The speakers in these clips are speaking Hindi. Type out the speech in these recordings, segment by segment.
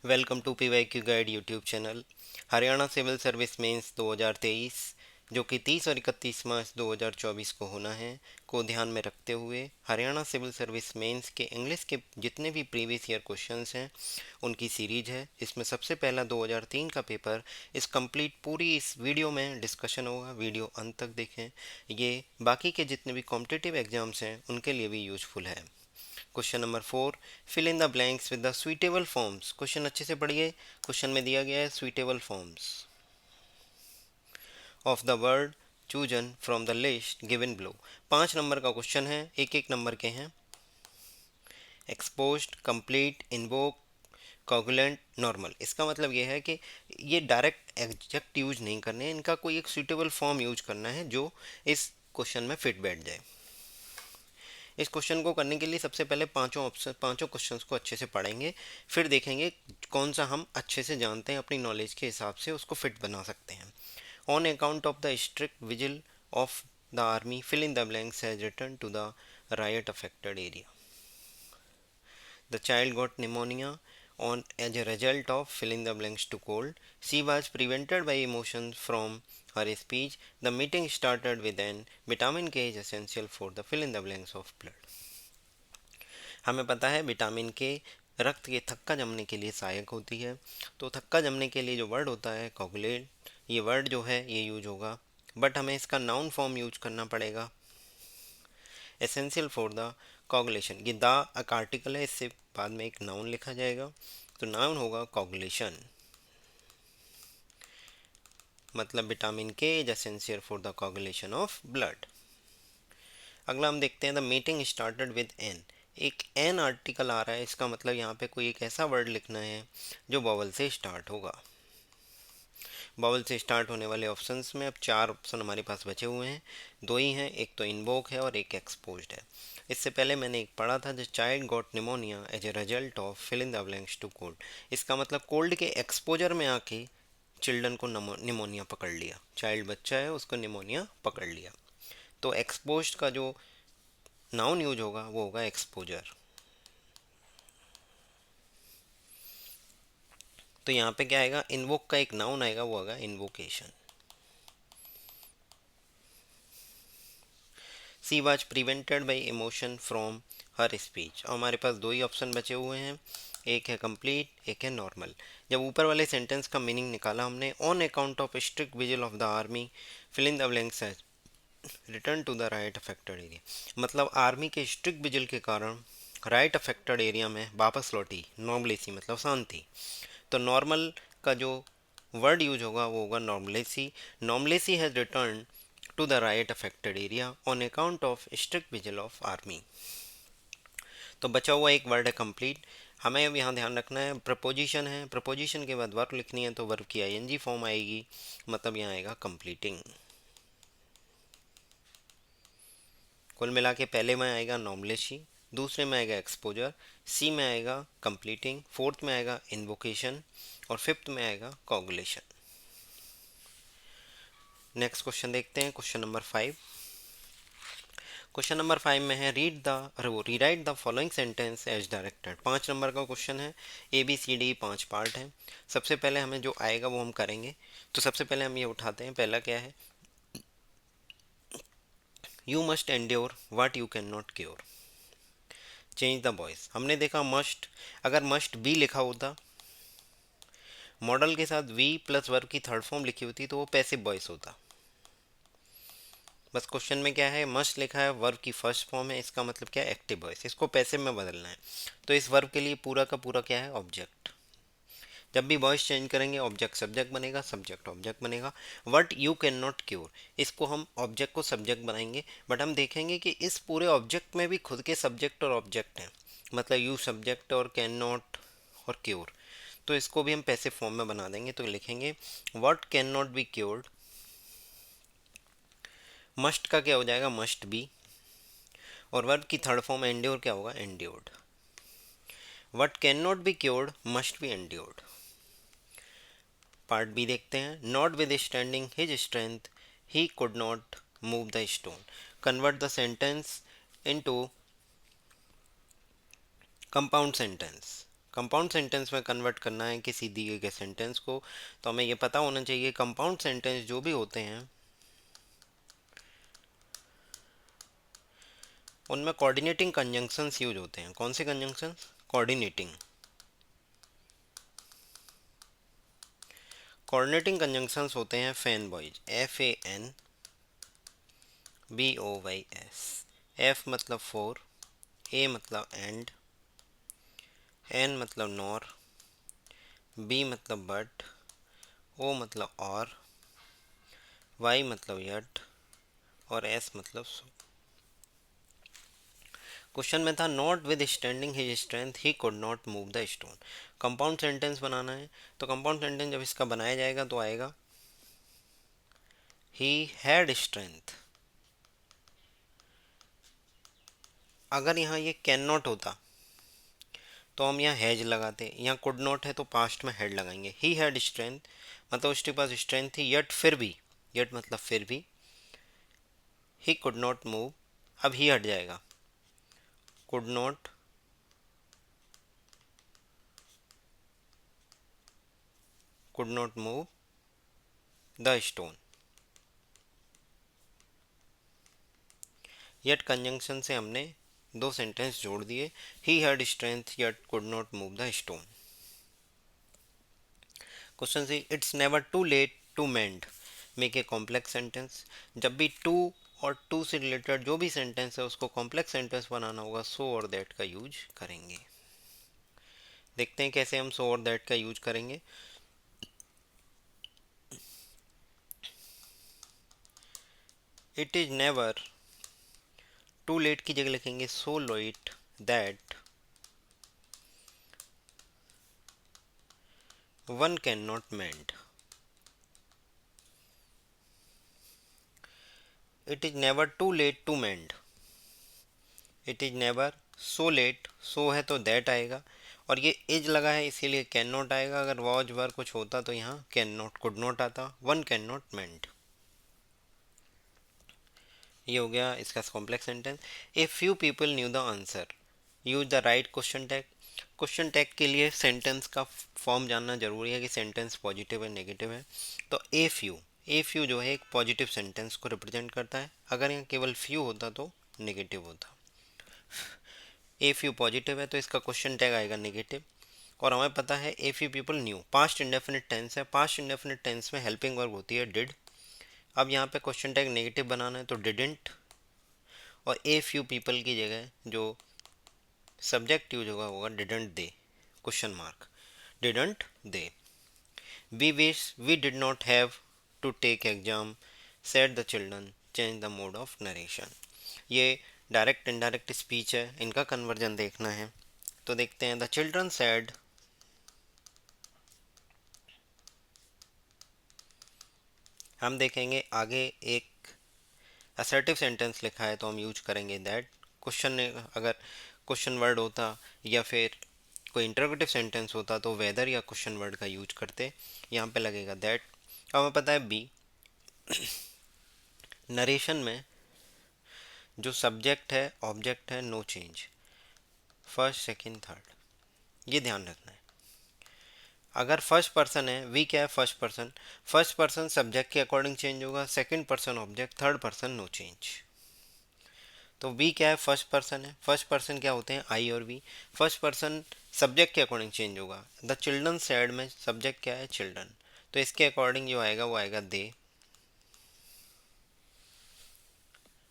Welcome to PYQ guide YouTube channel. Haryana civil service mains 2023 जो कि 30 और 31 मार्च 2024 को होना है को ध्यान में रखते हुए हरियाणा सिविल सर्विस मेंस के इंग्लिश के जितने भी प्रीवियस ईयर क्वेश्चंस हैं उनकी सीरीज है। इसमें सबसे पहला 2003 का पेपर इस कंप्लीट पूरी इस वीडियो में डिस्कशन होगा। वीडियो अंत तक देखें, ये बाकी के जितने भी कॉम्पिटिटिव एग्जाम्स हैं उनके लिए भी यूजफुल है। Question number 4, fill in the blanks with the suitable forms. Question अच्छे से पढ़िए। क्वेश्चन में दिया गया है suitable forms of the word chosen from the list given below. 5 number का क्वेश्चन है, एक एक नंबर के हैं। Exposed, complete, invoke, coagulant, normal. इसका मतलब ये है कि ये डायरेक्ट एग्जैक्ट यूज नहीं करने हैं, इनका कोई एक सुइटेबल फॉर्म यूज करना है जो इस क्वेश्चन में फिट बैठ जाए। इस क्वेश्चन को करने के लिए सबसे पहले पांचों क्वेश्चंस को अच्छे से पढ़ेंगे, फिर देखेंगे कौन सा हम अच्छे से जानते हैं, अपनी नॉलेज के हिसाब से उसको फिट बना सकते हैं। On account of the strict vigil of the army fill in the blanks has return to the right affected area. The child got pneumonia on as a result of filling the blanks to cold. She was prevented by emotions from her speech. The meeting started with an vitamin K is essential for the fill in the blanks of blood. हमें पता है विटामिन के रक्त के थक्का जमने के लिए सहायक होती है। तो थक्का जमने के लिए जो वर्ड होता है कोगुलेट, ये वर्ड जो है ये यूज होगा, बट हमें इसका नाउन फॉर्म यूज करना पड़ेगा। एसेंशियल फॉर द कोगुलेशन, ये द एक आर्टिकल है, इससे बाद में एक नाउन लिखा जाएगा, तो नाउन होगा कोगुलेशन। मतलब vitamin K is essential for the coagulation of blood. अगला हम देखते हैं the meeting started with an. एक एन आर्टिकल आ रहा है, इसका मतलब यहाँ पे कोई एक ऐसा वर्ड लिखना है जो बॉवल से स्टार्ट होगा। बॉवल से स्टार्ट होने वाले ऑप्शंस में अब 4 ऑप्शन हमारे पास बचे हुए हैं, 2 ही हैं, एक तो इन्वोक है और एक एक्सपोज्ड है। इससे पहले मैंने एक पढ़ा था the child got pneumonia as a result of fill in the blanks to cold. इसका मतलब कोल्ड के एक्सपोजर में आके चिल्ड्रन को निमोनिया पकड़ लिया, चाइल्ड बच्चा है उसको निमोनिया पकड़ लिया। तो एक्सपोज्ड का जो नाउन यूज होगा वो होगा एक्सपोजर। तो यहाँ पे क्या आएगा, इन्वोक का एक नाउन आएगा, वो होगा invocation. She was prevented by emotion from her speech. और हमारे पास 2 ही ऑप्शन बचे हुए हैं, एक है कंप्लीट, एक है नॉर्मल। जब ऊपर वाले सेंटेंस का मीनिंग निकाला हमने, on account of strict vigil of the army fill in the blanks return to the right affected area. मतलब आर्मी के स्ट्रिक्ट विजिल के कारण राइट अफेक्टेड एरिया में वापस लौटी नॉर्मलेसी, मतलब शांति। तो नॉर्मल का जो वर्ड यूज होगा वो होगा normalcy. Normalcy has return to the right affected area on account of strict vigil of army. तो बचा हुआ एक वर्ड है कंप्लीट। हमें अब यहाँ ध्यान रखना है, प्रपोजिशन है, प्रपोजिशन के बाद वर्ब लिखनी है, तो वर्ब की आईएनजी फॉर्म आएगी, मतलब यहाँ आएगा कंप्लीटिंग। कुल मिला के पहले में आएगा नॉर्मलेसी, दूसरे में आएगा एक्सपोजर, सी में आएगा कंप्लीटिंग, फोर्थ में आएगा इन्वोकेशन और फिफ्थ में आएगा कोगुलेशन। नेक्स्ट क्वेश्चन देखते हैं, क्वेश्चन नंबर 5। क्वेश्चन नंबर 5 में है rewrite the following sentence as directed. 5 number का क्वेश्चन है, A B C D 5 part हैं। सबसे पहले हमें जो आएगा वो हम करेंगे। तो सबसे पहले हम ये उठाते हैं, पहला क्या है, you must endure what you can not cure, change the voice. हमने देखा मस्ट, अगर मस्ट बी लिखा होता, मॉडल के साथ वी प्लस वर्ब की थर्ड फॉर्म लिखी होती, तो वो पैसिव वॉइस होता। बस क्वेश्चन में क्या है, मस्ट लिखा है, वर्ब की फर्स्ट फॉर्म है, इसका मतलब क्या है, एक्टिव वॉइस, इसको पैसिव में बदलना है। तो इस वर्ब के लिए पूरा का पूरा क्या है, ऑब्जेक्ट। जब भी वॉइस चेंज करेंगे ऑब्जेक्ट सब्जेक्ट बनेगा, सब्जेक्ट ऑब्जेक्ट बनेगा। What you can not cure, इसको हम ऑब्जेक्ट को सब्जेक्ट बनाएंगे, बट हम देखेंगे कि इस पूरे ऑब्जेक्ट में भी खुद के सब्जेक्ट और ऑब्जेक्ट हैं। मतलब यू सब्जेक्ट और कैन नॉट और क्योर, तो इसको भी हम पैसिव फॉर्म में बना देंगे। तो लिखेंगे what can not be cured, must का क्या हो जाएगा, मस्ट बी, और वर्ब की थर्ड फॉर्म एंड्योर क्या होगा, endured. What can not be cured must be endured. Part B देखते हैं, notwithstanding his strength he could not move the stone. Convert the sentence into compound sentence. Compound sentence में कन्वर्ट करना है किसी दिए गए सेंटेंस को, तो हमें ये पता होना चाहिए कंपाउंड सेंटेंस जो भी होते हैं उनमें कोऑर्डिनेटिंग कंजंक्शंस यूज होते हैं। कौन से कंजंक्शंस? कोऑर्डिनेटिंग। कोऑर्डिनेटिंग कंजंक्शंस होते हैं फैन बॉयज, FANBOYS। एफ मतलब फोर, ए मतलब एंड, एन मतलब नॉर, बी मतलब बट, ओ मतलब और, वाई मतलब यट, और एस मतलब सो। क्वेश्चन में था notwithstanding his strength he could not move the stone. Compound sentence बनाना है, तो कंपाउंड सेंटेंस जब इसका बनाया जाएगा तो आएगा ही हैड स्ट्रेंथ। अगर यहाँ ये कैन नॉट होता तो हम यहाँ हैज लगाते, यहाँ कुड नॉट है तो पास्ट में हैड लगाएंगे। ही हैड स्ट्रेंथ मतलब उसके पास स्ट्रेंथ थी, यट फिर भी, यट मतलब फिर भी, ही कुड नॉट मूव, अब ही हट जाएगा, could not move the stone. Yet conjunction से हमने दो सेंटेंस जोड़ दिए, he had strength yet could not move the stone. Question C, it's never too late to mend make a complex sentence. जब भी टू और टू से रिलेटेड जो भी सेंटेंस है उसको कॉम्प्लेक्स सेंटेंस बनाना होगा, सो और दैट का यूज करेंगे। देखते हैं कैसे हम सो और दैट का यूज करेंगे। It is never too late की जगह लिखेंगे so late that one cannot mend. It is never too late to mend, it is never so late, so है तो दैट आएगा, और ये इज लगा है इसीलिए कैन नॉट आएगा। अगर वॉज वर कुछ होता तो यहाँ कैन नॉट कुड नॉट आता, वन कैन नॉट मेंड। ये हो गया इसका complex sentence. A few people new the answer, use the right question tag. Question tag के लिए सेंटेंस का फॉर्म जानना जरूरी है कि सेंटेंस पॉजिटिव है नेगेटिव है। तो ए फ्यू जो है एक पॉजिटिव सेंटेंस को रिप्रेजेंट करता है, अगर यहाँ केवल फ्यू होता तो नेगेटिव होता। ए फ्यू पॉजिटिव है तो इसका क्वेश्चन टैग आएगा नेगेटिव। और हमें पता है a few people knew past indefinite tense है, पास्ट इंडेफिनिट टेंस में हेल्पिंग वर्ब होती है डिड। अब यहाँ पे क्वेश्चन टैग नेगेटिव बनाना है तो डिडेंट, और ए फ्यू पीपल की जगह जो सब्जेक्ट यूज होगा didn't they, question mark, didn't they. We wish we did not have to take exam said the children, change the mode of narration. ये डायरेक्ट इनडायरेक्ट स्पीच है, इनका कन्वर्जन देखना है। तो देखते हैं, द चिल्ड्रन सेड, हम देखेंगे आगे एक असर्टिव सेंटेंस लिखा है तो हम यूज करेंगे दैट। क्वेश्चन अगर क्वेश्चन वर्ड होता या फिर कोई इंटरोगेटिव सेंटेंस होता तो वेदर या क्वेश्चन वर्ड का यूज करते, यहाँ पे लगेगा दैट। अब हमें पता है बी, नरेशन में जो सब्जेक्ट है ऑब्जेक्ट है no change, first second third, ये ध्यान रखना है। अगर फर्स्ट पर्सन है, वी क्या है first person, first person subject के अकॉर्डिंग चेंज होगा, second person object, third person no change. तो वी क्या है फर्स्ट पर्सन है, फर्स्ट पर्सन क्या होते हैं आई और वी, फर्स्ट पर्सन सब्जेक्ट के अकॉर्डिंग चेंज होगा। द चिल्ड्रन सैड में सब्जेक्ट क्या है चिल्ड्रन, तो इसके अकॉर्डिंग जो आएगा वो आएगा they.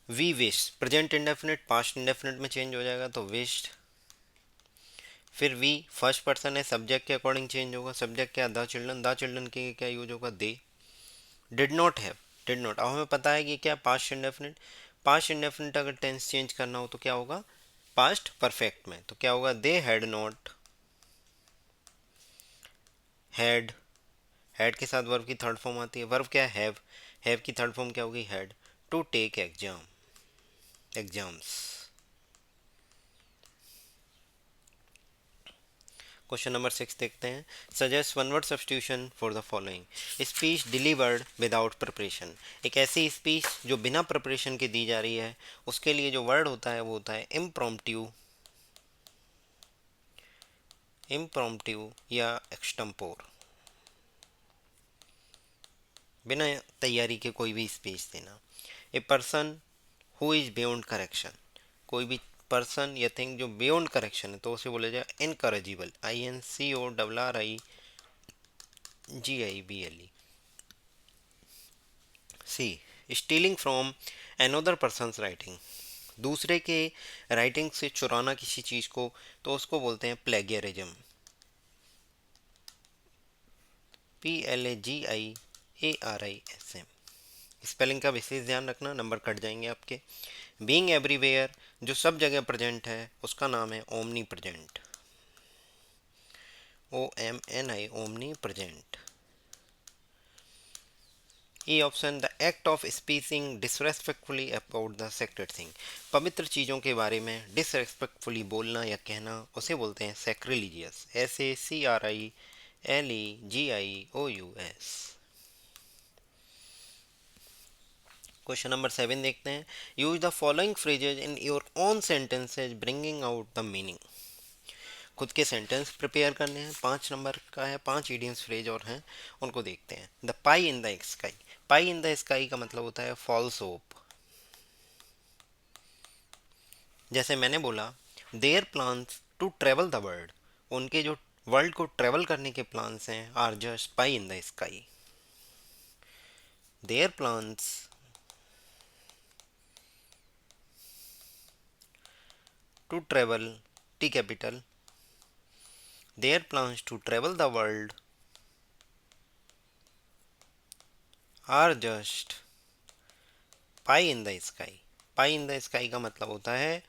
We wish present indefinite past indefinite में चेंज हो जाएगा तो विश्ड। फिर वी फर्स्ट पर्सन है सब्जेक्ट के अकॉर्डिंग चेंज होगा, सब्जेक्ट क्या द चिल्ड्रन के क्या यूज होगा they. Did not have, did not, अब हमें पता है कि क्या पास्ट इंडेफिनिट, पास्ट इंडेफिनिट अगर टेंस चेंज करना हो तो क्या होगा पास्ट परफेक्ट में, तो क्या होगा they had not had, had के साथ वर्ब की थर्ड फॉर्म आती है, वर्ब क्या है हैव की थर्ड फॉर्म क्या होगी had, to take exam, exams. Question number 6 देखते हैं, suggest one word substitution for the following, speech delivered without preparation. एक ऐसी स्पीच जो बिना प्रिपरेशन के दी जा रही है, उसके लिए जो वर्ड होता है वो होता है इम्प्रॉम्प्टू, इम्प्रॉम्प्टू या एक्सटम्पोर, बिना तैयारी के कोई भी स्पीच देना। A person who is beyond correction, कोई भी पर्सन या थिंग जो बियॉन्ड करेक्शन है तो उसे बोला जाए incorrigible, INCORRIGIBLE। C, stealing from another person's writing, दूसरे के राइटिंग से चुराना किसी चीज़ को तो उसको बोलते हैं प्लेगियरिज्म, PLAGIARISM। स्पेलिंग का विशेष ध्यान रखना, नंबर कट जाएंगे आपके। बीइंग एवरीवेयर, जो सब जगह प्रेजेंट है उसका नाम है omnipresent, OMNI, omnipresent. E option, the act of speaking disrespectfully about the sacred thing, पवित्र चीज़ों के बारे में डिसरेस्पेक्टफुली बोलना या कहना उसे बोलते हैं सैक्रिलीजियस, SACRILEGIOUS। क्वेश्चन नंबर 7 देखते हैं। Use the following phrases in your own sentences bringing out the meaning, खुद के सेंटेंस प्रिपेयर करने हैं। 5 नंबर का है, 5 इडियम्स फ्रेज और हैं, उनको देखते हैं। The pie in the sky, pie in the sky का मतलब होता है फॉल्स होप। जैसे मैंने बोला their plans to travel the world, उनके जो वर्ल्ड को ट्रेवल करने के प्लान्स हैं are just pie in the sky. Their plans to travel, T capital, their plans to travel the world are just pie in the sky. Pie in the sky का मतलब होता है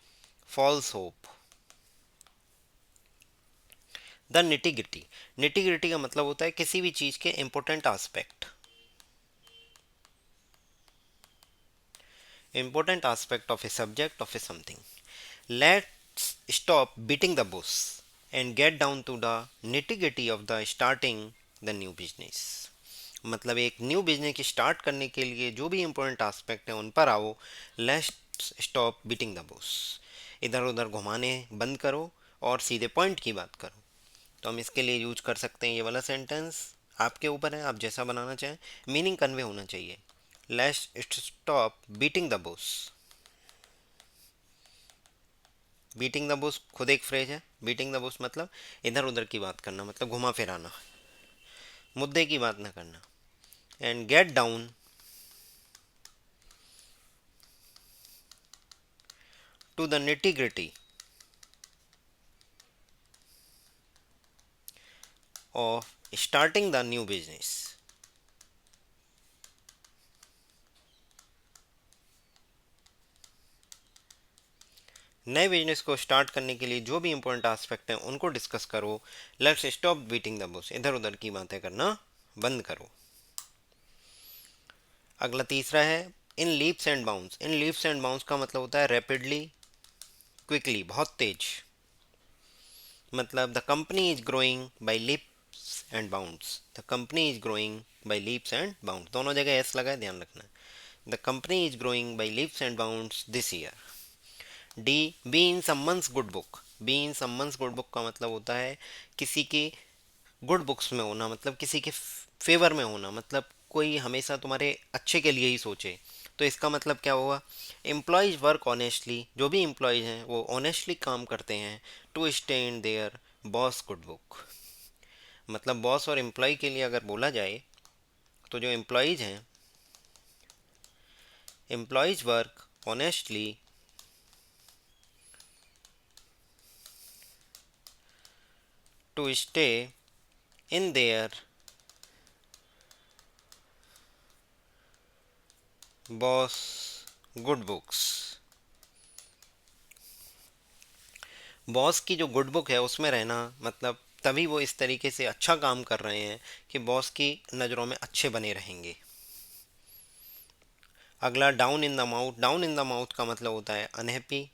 false hope. The nitty gritty का मतलब होता है किसी भी चीज के important aspect, important aspect of a subject of a something. Let's stop beating the bush and get down to the nitty gritty of the starting the new business, मतलब एक न्यू बिजनेस की स्टार्ट करने के लिए जो भी इंपॉर्टेंट आस्पेक्ट है उन पर आओ। Let's stop beating the Bush, इधर उधर घुमाने बंद करो और सीधे पॉइंट की बात करो। तो हम इसके लिए यूज कर सकते हैं ये वाला सेंटेंस, आपके ऊपर है आप जैसा बनाना चाहें, मीनिंग कन्वे होना चाहिए। Let's stop beating the Bush, beating the Bush खुद एक फ्रेज है। बीटिंग द बुश मतलब इधर उधर की बात करना, मतलब घुमा फिराना, मुद्दे की बात ना करना। And get down to the nitty gritty of starting the new business, नए बिजनेस को स्टार्ट करने के लिए जो भी इंपॉर्टेंट एस्पेक्ट हैं उनको डिस्कस करो। Let's stop beating the Bush, इधर उधर की बातें करना बंद करो। अगला तीसरा है in leaps and bounds. In leaps and bounds का मतलब होता है रैपिडली, क्विकली, बहुत तेज। मतलब the company is growing by leaps and bounds, the company is growing by leaps and bounds, दोनों जगह एस लगा है, ध्यान रखना। The company is growing by leaps and bounds this year. D, be in someone's good book. Be in someone's good book का मतलब होता है किसी की गुड बुक्स में होना, मतलब किसी के फेवर में होना, मतलब कोई हमेशा तुम्हारे अच्छे के लिए ही सोचे। तो इसका मतलब क्या हुआ, एम्प्लॉयज वर्क ऑनेस्टली, जो भी एम्प्लॉयज हैं वो ऑनेस्टली काम करते हैं to stay in their boss good book. मतलब बॉस और एम्प्लॉय के लिए अगर बोला जाए तो जो एम्प्लॉयज हैं, employees work honestly to stay in their boss good books. Boss की जो गुड बुक है उसमें रहना, मतलब तभी वो इस तरीके से अच्छा काम कर रहे हैं कि बॉस की नज़रों में अच्छे बने रहेंगे। अगला down in the mouth. Down in the mouth का मतलब होता है अनहैप्पी,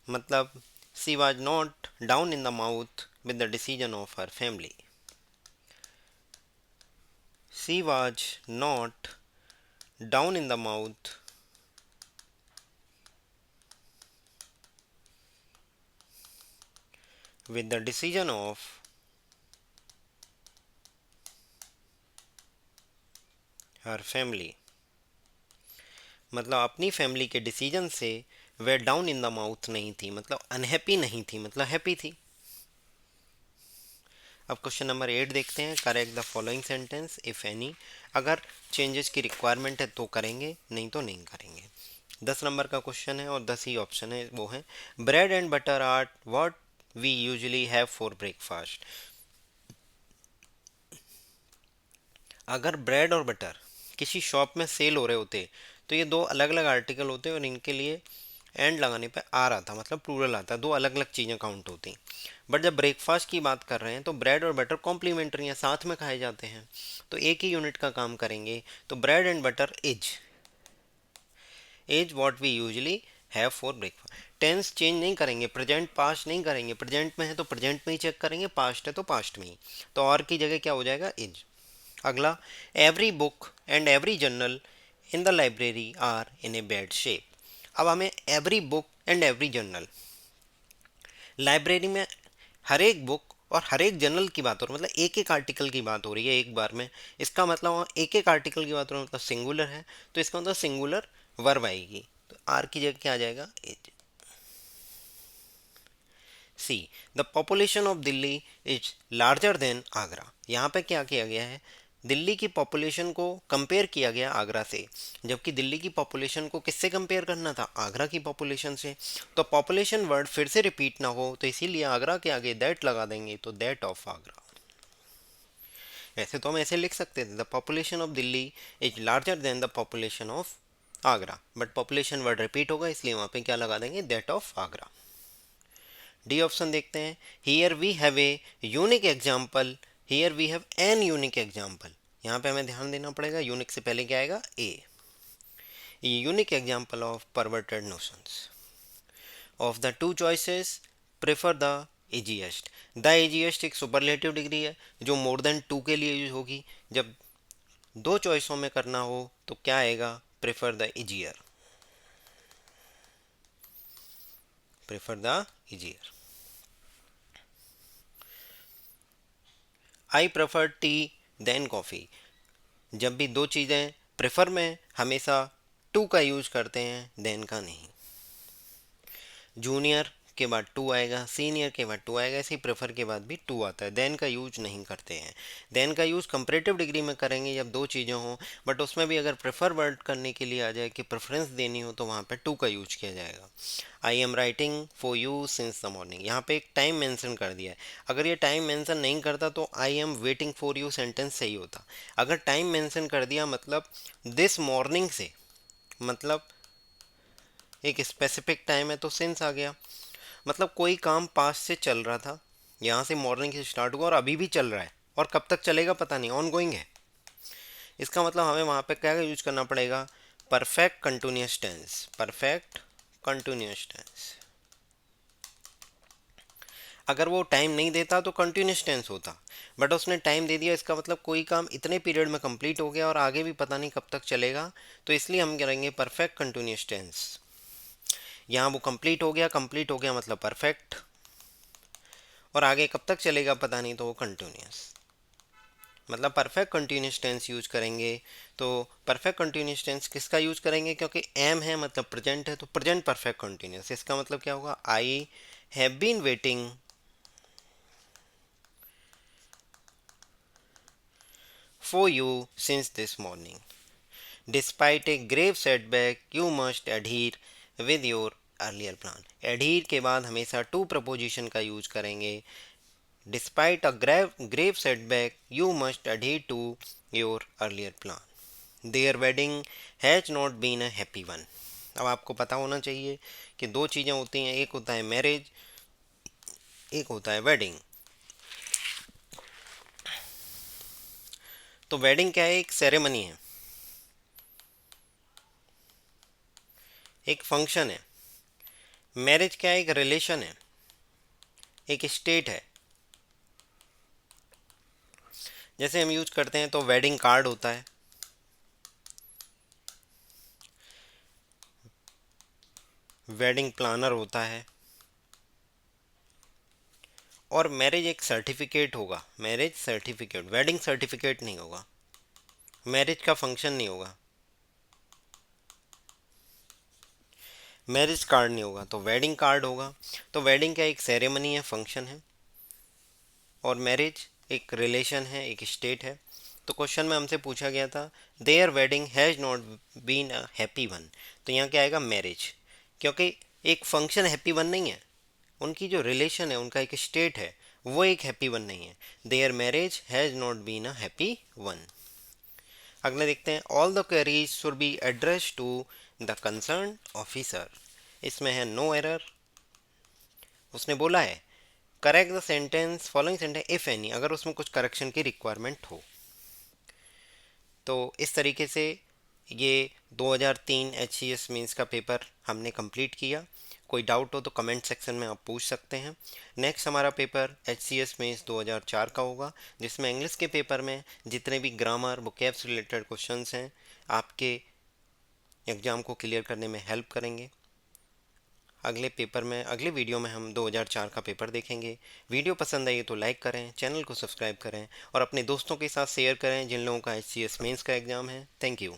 मतलब she was not down in the mouth with the decision of her family. She was not down in the mouth with the decision of her family। मतलब अपनी फैमिली के डिसीजन से वह डाउन इन द माउथ नहीं थी, मतलब अनहैप्पी नहीं थी, मतलब हैप्पी थी। अब क्वेश्चन नंबर 8 देखते हैं। Correct the following sentence if any. अगर चेंजेस की रिक्वायरमेंट है तो करेंगे, नहीं तो नहीं करेंगे। 10 नंबर का क्वेश्चन है और 10 ही ऑप्शन है। वो है bread and butter are what we usually have for breakfast. अगर ब्रेड और बटर किसी शॉप में सेल हो रहे होते तो ये दो अलग अलग आर्टिकल होते और इनके लिए एंड लगाने पे आ रहा था, मतलब प्लूरल आता, दो अलग अलग चीज़ें काउंट होती। बट जब ब्रेकफास्ट की बात कर रहे हैं तो ब्रेड और बटर कॉम्प्लीमेंट्री हैं, साथ में खाए जाते हैं, तो एक ही यूनिट का काम करेंगे। तो bread and butter is what we usually have for breakfast. Tense change नहीं करेंगे, प्रेजेंट पास्ट नहीं करेंगे, प्रेजेंट में है तो प्रेजेंट में ही चेक करेंगे, पास्ट है तो पास्ट में ही। तो और की जगह क्या हो जाएगा, इज। अगला, every book and every journal in the library are in a bad shape. अब हमें every book and every journal, library में हर एक बुक और हर एक जर्नल की बात हो रही है, मतलब एक एक आर्टिकल की बात हो रही है एक बार में। इसका मतलब वहाँ एक एक आर्टिकल की बात हो रही है, मतलब सिंगुलर है, तो इसका मतलब सिंगुलर वर्ब आएगी। तो आर की जगह क्या आ जाएगा, is. C, the population of Delhi is larger than Agra. यहाँ पे क्या किया गया है, दिल्ली की पॉपुलेशन को कंपेयर किया गया आगरा से, जबकि दिल्ली की पॉपुलेशन को किससे कंपेयर करना था, आगरा की पॉपुलेशन से। तो पॉपुलेशन वर्ड फिर से रिपीट ना हो तो इसीलिए आगरा के आगे दैट लगा देंगे, तो दैट ऑफ आगरा। वैसे तो हम ऐसे लिख सकते थे, the population of Delhi is larger than the population of Agra, but population word repeat होगा इसलिए वहाँ पे क्या लगा देंगे, that of Agra. D option देखते हैं। Here we have a unique example, here we have an unique example. यहाँ पे हमें ध्यान देना पड़ेगा, यूनिक से पहले क्या आएगा, A. Unique example of perverted notions. Of the two choices prefer the easiest. The easiest एक सुपरलेटिव डिग्री है जो मोर देन टू के लिए यूज होगी। जब दो चॉइसों में करना हो तो क्या आएगा, prefer the easier, prefer the easier. I prefer tea than coffee. जब भी दो चीज़ें प्रेफर में हमेशा टू का यूज करते हैं, देन का नहीं। जूनियर के बाद टू आएगा, सीनियर के बाद टू आएगा, ऐसे ही प्रेफर के बाद भी टू आता है, देन का यूज नहीं करते हैं। देन का यूज़ कंपैरेटिव डिग्री में करेंगे जब दो चीज़ें हों, बट उसमें भी अगर प्रेफर वर्ड करने के लिए आ जाए कि प्रेफरेंस देनी हो तो वहाँ पे टू का यूज किया जाएगा। I am writing for you since the morning, यहाँ पे एक टाइम मेंशन कर दिया है। अगर ये टाइम मेंशन नहीं करता तो I am waiting for you sentence सही होता। अगर टाइम मेंशन कर दिया मतलब दिस मॉर्निंग से, मतलब एक स्पेसिफिक टाइम है तो सिंस आ गया। मतलब कोई काम पास से चल रहा था, यहाँ से मॉर्निंग से स्टार्ट हुआ और अभी भी चल रहा है, और कब तक चलेगा पता नहीं, ऑन गोइंग है। इसका मतलब हमें वहाँ पे क्या यूज करना पड़ेगा, perfect continuous tense, perfect continuous tense. अगर वो टाइम नहीं देता तो कंटिन्यूस टेंस होता, बट उसने टाइम दे दिया, इसका मतलब कोई काम इतने पीरियड में कंप्लीट हो गया और आगे भी पता नहीं कब तक चलेगा, तो इसलिए हम करेंगे परफेक्ट कंटिन्यूस टेंस। यहाँ वो कंप्लीट हो गया मतलब परफेक्ट, और आगे कब तक चलेगा पता नहीं, तो वो कंटिन्यूस, मतलब परफेक्ट कंटिन्यूस टेंस यूज करेंगे। तो परफेक्ट कंटिन्यूस टेंस किसका यूज करेंगे, क्योंकि एम है मतलब प्रेजेंट है, तो प्रेजेंट परफेक्ट कंटिन्यूस, इसका मतलब क्या होगा, I have been waiting for you since this morning. Despite a grave setback you must adhere with your earlier plan. Adhere के बाद हमेशा टू प्रपोजिशन का यूज करेंगे। Despite a grave setback you must adhere to your earlier plan. Their wedding has not been a happy one. अब आपको पता होना चाहिए कि दो चीज़ें होती हैं, एक होता है मैरिज, एक होता है वेडिंग। तो वेडिंग क्या है, एक सेरेमनी है, एक फंक्शन है। मैरिज क्या है, एक रिलेशन है, एक स्टेट है। जैसे हम यूज करते हैं तो वेडिंग कार्ड होता है, वेडिंग प्लानर होता है, और मैरिज एक सर्टिफिकेट होगा, मैरिज सर्टिफिकेट, वेडिंग सर्टिफिकेट नहीं होगा, मैरिज का फंक्शन नहीं होगा, मैरिज कार्ड नहीं होगा, तो वेडिंग कार्ड होगा। तो वेडिंग क्या एक सेरेमनी है, फंक्शन है, और मैरिज एक रिलेशन है, एक स्टेट है। तो क्वेश्चन में हमसे पूछा गया था their wedding has not been a happy one, तो यहाँ क्या आएगा मैरिज, क्योंकि एक फंक्शन हैप्पी वन नहीं है, उनकी जो रिलेशन है, उनका एक स्टेट है, वो एक हैप्पी वन नहीं है। Their marriage has not been a happy one. अगले देखते हैं all the queries should be address to the concern officer. इसमें है नो एरर, उसने बोला है correct the sentence following sentence if any, अगर उसमें कुछ करेक्शन की रिक्वायरमेंट हो। तो इस तरीके से ये 2003 एच मीन्स का पेपर हमने कंप्लीट किया। कोई डाउट हो तो कमेंट सेक्शन में आप पूछ सकते हैं। नेक्स्ट हमारा पेपर एच मीन्स 2004 का होगा, जिसमें इंग्लिश के पेपर में जितने भी ग्रामर वोकैब्स रिलेटेड क्वेश्चंस हैं आपके एग्ज़ाम को क्लियर करने में हेल्प करेंगे। अगले पेपर में, अगले वीडियो में हम 2004 का पेपर देखेंगे। वीडियो पसंद आई तो लाइक करें, चैनल को सब्सक्राइब करें और अपने दोस्तों के साथ शेयर करें जिन लोगों का एच सी एस मेंस का एग्ज़ाम है। Thank you.